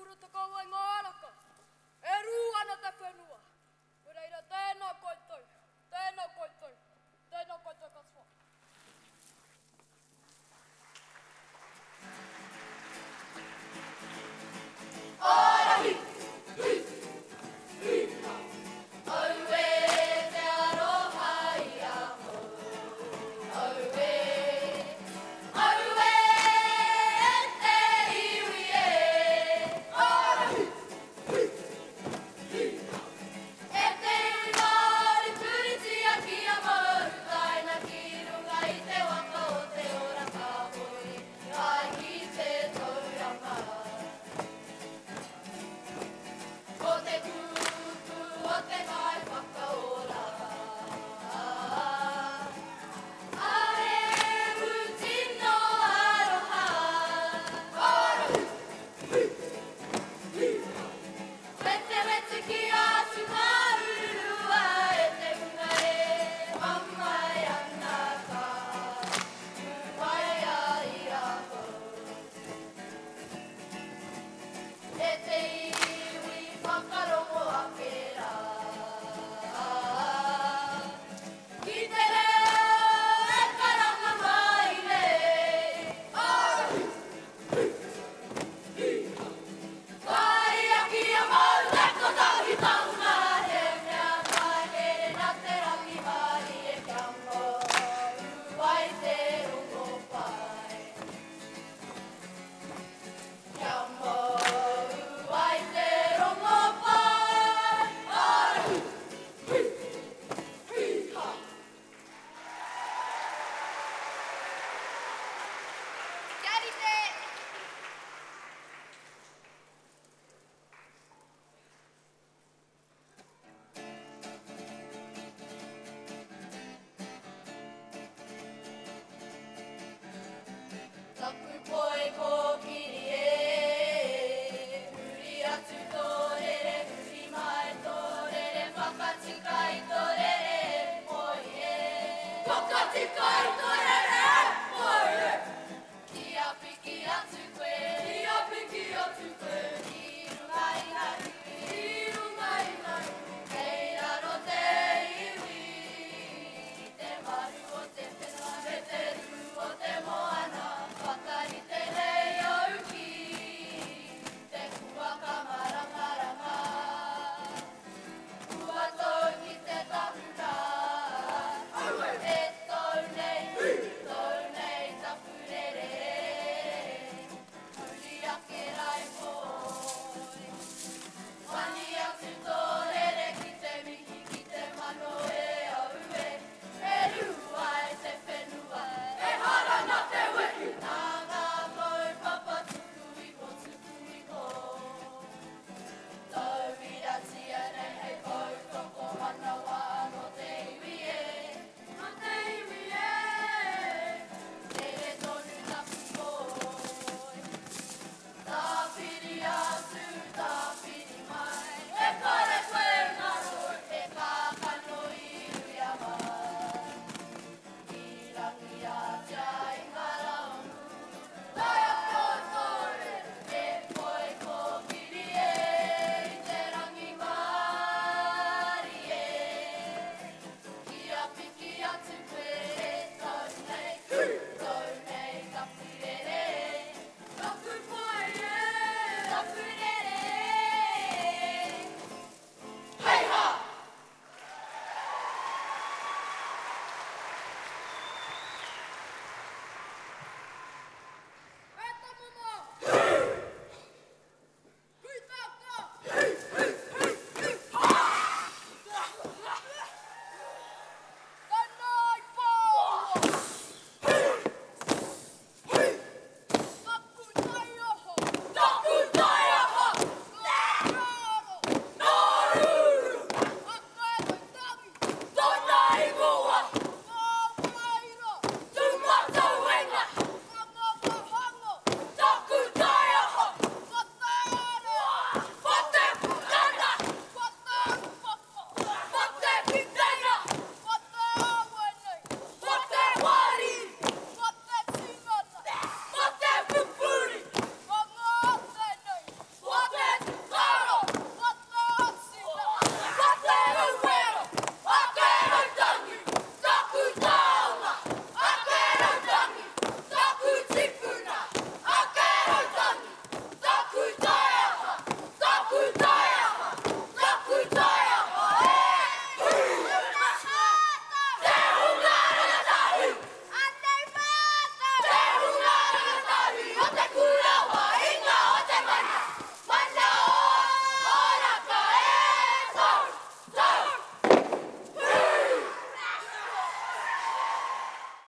kuruta kauan ngā araka. E rū ana te whenua. Reira, tēnā koutou. Tēnā koutou. Tēnā koutou katoa. Arahi! Hui! Hui! Aue te aroha I aho. Aue! Aue te iwi e. Arahi! Hui! Hui! E te iwi wari puriti a ki a maru taina ki runga I te waka o te ora ka hoi. Ai ki te tauranga. O te kupu o te kai whakaora. Ahe uti no aroha. Arahi! Hui! Hui! Wete ki atu ngā urua e te hunga e mamai ana ka. Uwai a I aho. E te iwi whakarongo a pera. Ki te reo e karanga mai nei. Arahi! Hui! Hui! Kai a ki a mau leko tahi taunga. He mea mai here nā te rangi mai e kia mo. Uai te rongo pai. Kia mo uai te rongo pai. Arahi! Hui! Hui! Ha! Kia rite! Taku poi ko kiri e. Huri atu tōrere, huri mai tōrere. Whakatika I tōrere, poi e. Whakatika I tōrere.